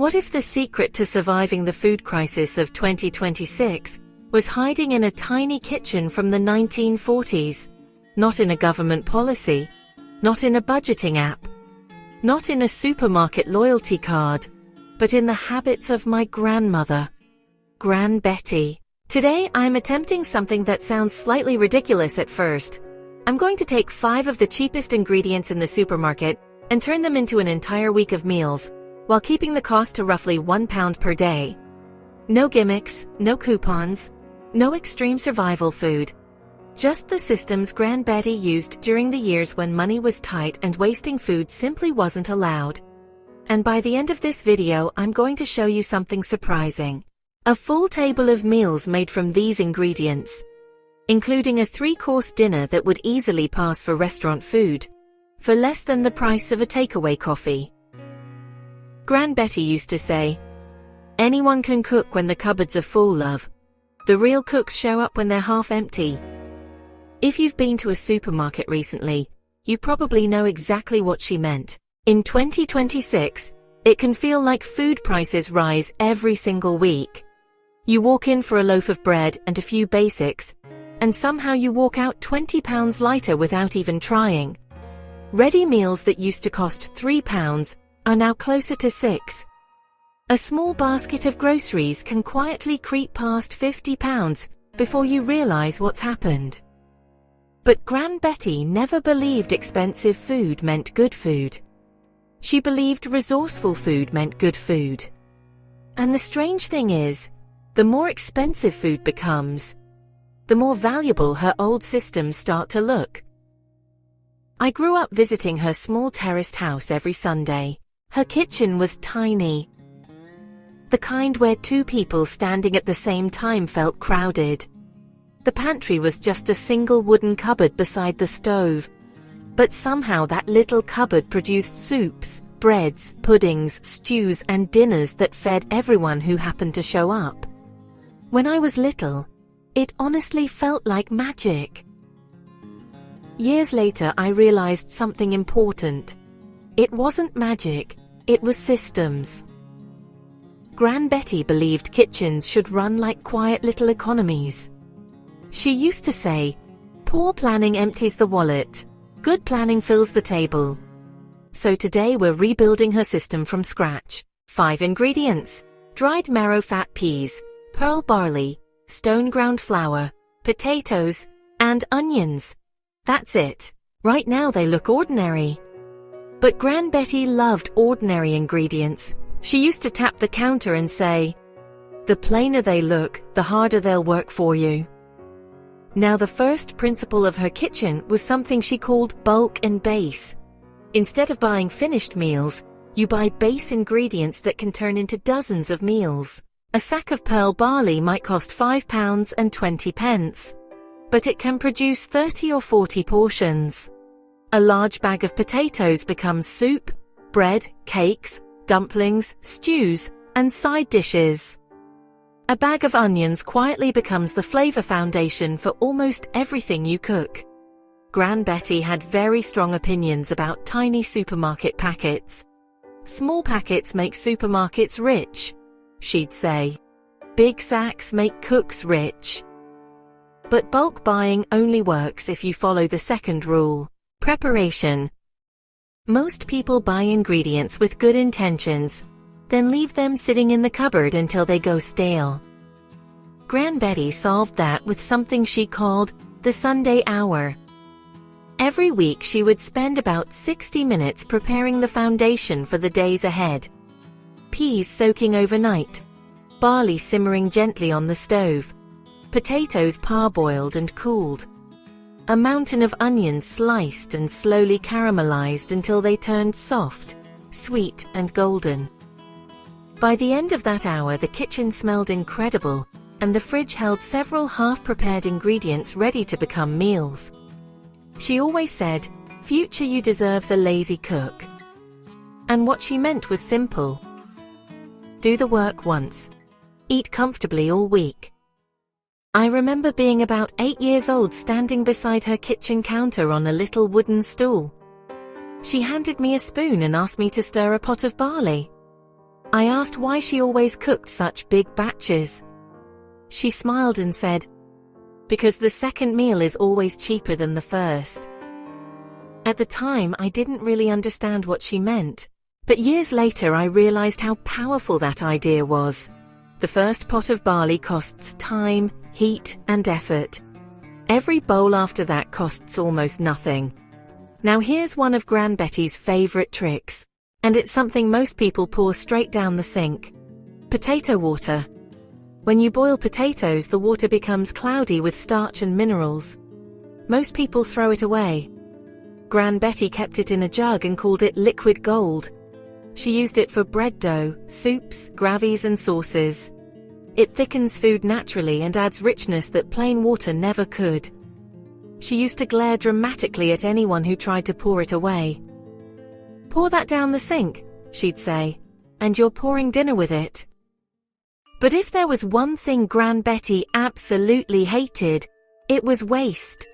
What if the secret to surviving the food crisis of 2026 was hiding in a tiny kitchen from the 1940s? Not in a government policy, not in a budgeting app, not in a supermarket loyalty card, but in the habits of my grandmother, Gran Betty. Today I'm attempting something that sounds slightly ridiculous at first. I'm going to take 5 of the cheapest ingredients in the supermarket and turn them into an entire week of meals, while keeping the cost to roughly £1 per day. No gimmicks, no coupons, no extreme survival food. Just the systems Gran Betty used during the years when money was tight and wasting food simply wasn't allowed. And by the end of this video I'm going to show you something surprising. A full table of meals made from these ingredients, including a 3-course dinner that would easily pass for restaurant food, for less than the price of a takeaway coffee. Gran Betty used to say, "Anyone can cook when the cupboards are full, love. The real cooks show up when they're half empty." If you've been to a supermarket recently, you probably know exactly what she meant. In 2026, it can feel like food prices rise every single week. You walk in for a loaf of bread and a few basics, and somehow you walk out £20 lighter without even trying. Ready meals that used to cost £3 are now closer to £6. A small basket of groceries can quietly creep past £50 before you realize what's happened. But Gran Betty never believed expensive food meant good food. She believed resourceful food meant good food. And the strange thing is, the more expensive food becomes, the more valuable her old systems start to look. I grew up visiting her small terraced house every Sunday. Her kitchen was tiny, the kind where 2 people standing at the same time felt crowded. The pantry was just a single wooden cupboard beside the stove, but somehow that little cupboard produced soups, breads, puddings, stews, and dinners that fed everyone who happened to show up. When I was little, it honestly felt like magic. Years later, I realized something important. It wasn't magic, it was systems. Gran Betty believed kitchens should run like quiet little economies. She used to say, "Poor planning empties the wallet, good planning fills the table." So today we're rebuilding her system from scratch. 5 ingredients: dried marrowfat peas, pearl barley, stone ground flour, potatoes, and onions. That's it. Right now they look ordinary. But Gran Betty loved ordinary ingredients. She used to tap the counter and say, "The plainer they look, the harder they'll work for you." Now the first principle of her kitchen was something she called bulk and base. Instead of buying finished meals, you buy base ingredients that can turn into dozens of meals. A sack of pearl barley might cost £5.20, but it can produce 30 or 40 portions. A large bag of potatoes becomes soup, bread, cakes, dumplings, stews, and side dishes. A bag of onions quietly becomes the flavor foundation for almost everything you cook. Gran Betty had very strong opinions about tiny supermarket packets. "Small packets make supermarkets rich," she'd say. "Big sacks make cooks rich." But bulk buying only works if you follow the second rule: preparation. Most people buy ingredients with good intentions, then leave them sitting in the cupboard until they go stale. Gran Betty solved that with something she called the Sunday hour. Every week she would spend about 60 minutes preparing the foundation for the days ahead. Peas soaking overnight, barley simmering gently on the stove, potatoes parboiled and cooled, a mountain of onions sliced and slowly caramelized until they turned soft, sweet, and golden. By the end of that hour, the kitchen smelled incredible, and the fridge held several half-prepared ingredients ready to become meals. She always said, "Future you deserves a lazy cook." And what she meant was simple: do the work once, eat comfortably all week. I remember being about 8 years old, standing beside her kitchen counter on a little wooden stool. She handed me a spoon and asked me to stir a pot of barley. I asked why she always cooked such big batches. She smiled and said, "Because the second meal is always cheaper than the first." At the time, I didn't really understand what she meant, but years later I realized how powerful that idea was. The first pot of barley costs time, heat, and effort. Every bowl after that costs almost nothing. Now here's one of Gran Betty's favorite tricks, and it's something most people pour straight down the sink. Potato water. When you boil potatoes, the water becomes cloudy with starch and minerals. Most people throw it away. Gran Betty kept it in a jug and called it liquid gold. She used it for bread dough, soups, gravies and sauces. It thickens food naturally and adds richness that plain water never could. She used to glare dramatically at anyone who tried to pour it away. "Pour that down the sink," she'd say, "and you're pouring dinner with it." But if there was one thing Gran Betty absolutely hated, it was waste.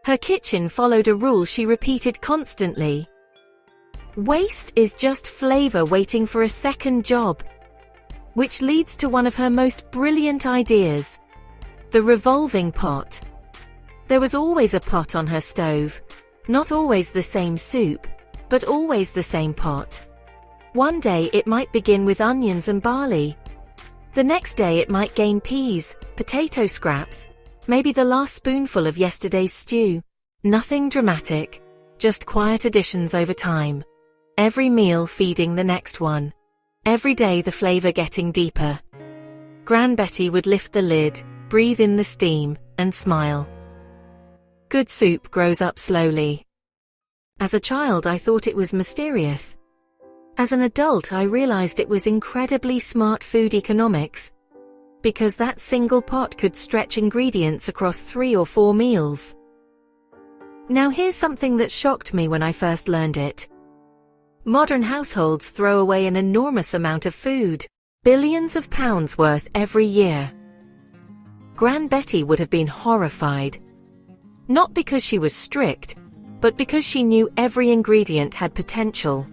Her kitchen followed a rule she repeated constantly. Waste is just flavor waiting for a second job. Which leads to one of her most brilliant ideas: the revolving pot. There was always a pot on her stove. Not always the same soup, but always the same pot. One day it might begin with onions and barley. The next day it might gain peas, potato scraps, maybe the last spoonful of yesterday's stew. Nothing dramatic, just quiet additions over time. Every meal feeding the next one. Every day the flavor getting deeper. Gran Betty would lift the lid, breathe in the steam, and smile. Good soup grows up slowly. As a child I thought it was mysterious. As an adult I realized it was incredibly smart food economics. Because that single pot could stretch ingredients across 3 or 4 meals. Now here's something that shocked me when I first learned it. Modern households throw away an enormous amount of food, billions of pounds worth every year. Gran Betty would have been horrified. Not because she was strict, but because she knew every ingredient had potential.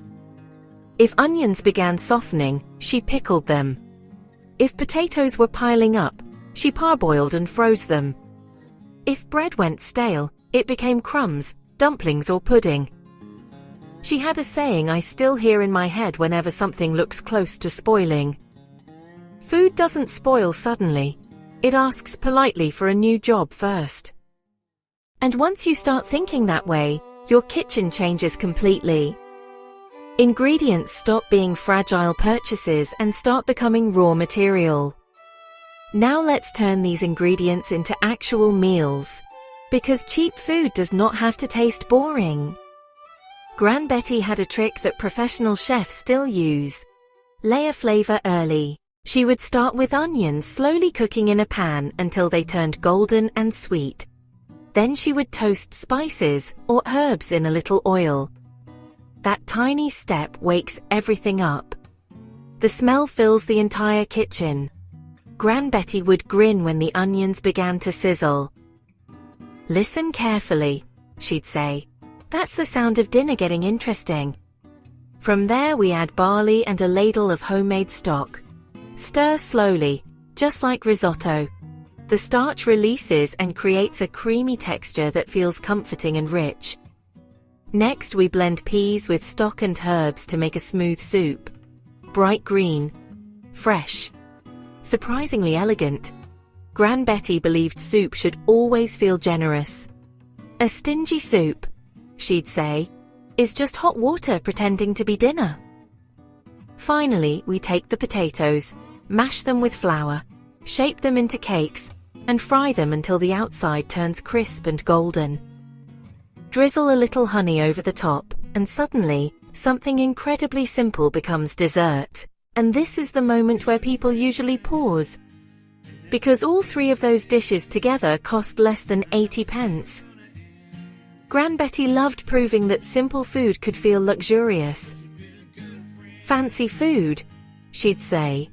If onions began softening, she pickled them. If potatoes were piling up, she parboiled and froze them. If bread went stale, it became crumbs, dumplings or pudding. She had a saying I still hear in my head whenever something looks close to spoiling. Food doesn't spoil suddenly. It asks politely for a new job first. And once you start thinking that way, your kitchen changes completely. Ingredients stop being fragile purchases and start becoming raw material. Now let's turn these ingredients into actual meals. Because cheap food does not have to taste boring. Gran Betty had a trick that professional chefs still use. Layer flavor early. She would start with onions slowly cooking in a pan until they turned golden and sweet. Then she would toast spices or herbs in a little oil. That tiny step wakes everything up. The smell fills the entire kitchen. Gran Betty would grin when the onions began to sizzle. "Listen carefully," she'd say. "That's the sound of dinner getting interesting." From there we add barley and a ladle of homemade stock. Stir slowly, just like risotto. The starch releases and creates a creamy texture that feels comforting and rich. Next we blend peas with stock and herbs to make a smooth soup. Bright green. Fresh. Surprisingly elegant. Gran Betty believed soup should always feel generous. "A stingy soup," she'd say, "is just hot water pretending to be dinner." Finally, we take the potatoes, mash them with flour, shape them into cakes, and fry them until the outside turns crisp and golden. Drizzle a little honey over the top, and suddenly, something incredibly simple becomes dessert. And this is the moment where people usually pause. Because all 3 of those dishes together cost less than 80 pence. Gran Betty loved proving that simple food could feel luxurious. Fancy food, she'd say,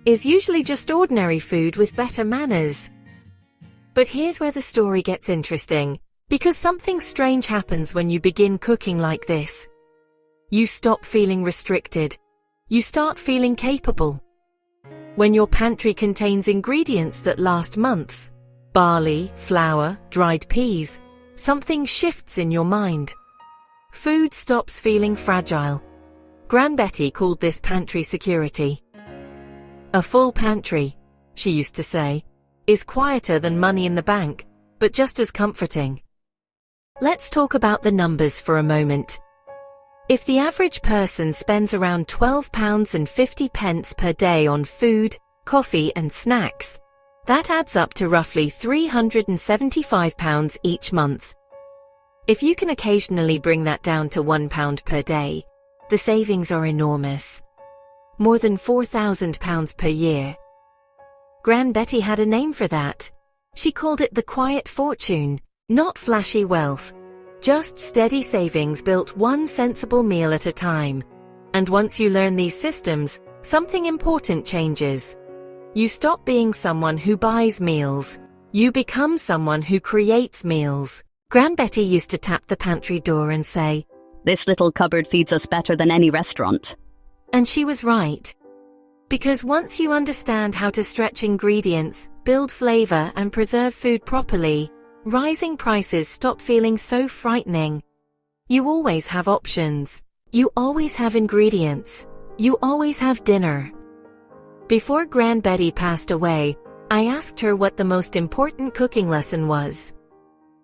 is usually just ordinary food with better manners. But here's where the story gets interesting, because something strange happens when you begin cooking like this. You stop feeling restricted. You start feeling capable. When your pantry contains ingredients that last months, barley, flour, dried peas, something shifts in your mind. Food stops feeling fragile. Gran Betty called this pantry security. A full pantry, she used to say, is quieter than money in the bank, but just as comforting. Let's talk about the numbers for a moment. If the average person spends around £12.50 per day on food, coffee and snacks, that adds up to roughly £375 each month. If you can occasionally bring that down to £1 per day, the savings are enormous. More than £4,000 per year. Gran Betty had a name for that. She called it the quiet fortune, not flashy wealth. Just steady savings built one sensible meal at a time. And once you learn these systems, something important changes. You stop being someone who buys meals. You become someone who creates meals. Gran Betty used to tap the pantry door and say, "This little cupboard feeds us better than any restaurant." And she was right. Because once you understand how to stretch ingredients, build flavor and preserve food properly, rising prices stop feeling so frightening. You always have options. You always have ingredients. You always have dinner. Before Gran Betty passed away, I asked her what the most important cooking lesson was.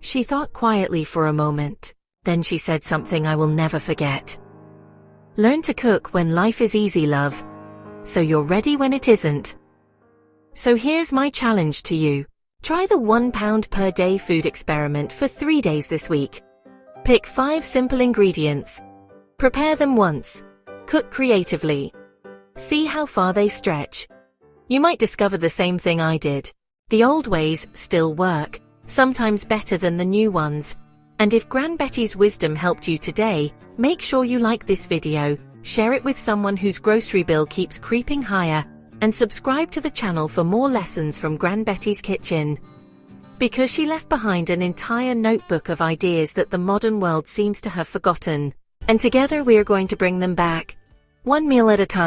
She thought quietly for a moment. Then she said something I will never forget. Learn to cook when life is easy, love. So you're ready when it isn't. So here's my challenge to you. Try the £1 per day food experiment for 3 days this week. Pick 5 simple ingredients. Prepare them once. Cook creatively. See how far they stretch. You might discover the same thing I did. The old ways still work, sometimes better than the new ones. And if Gran Betty's wisdom helped you today, make sure you like this video, share it with someone whose grocery bill keeps creeping higher, and subscribe to the channel for more lessons from Gran Betty's kitchen. Because she left behind an entire notebook of ideas that the modern world seems to have forgotten. And together we are going to bring them back. One meal at a time.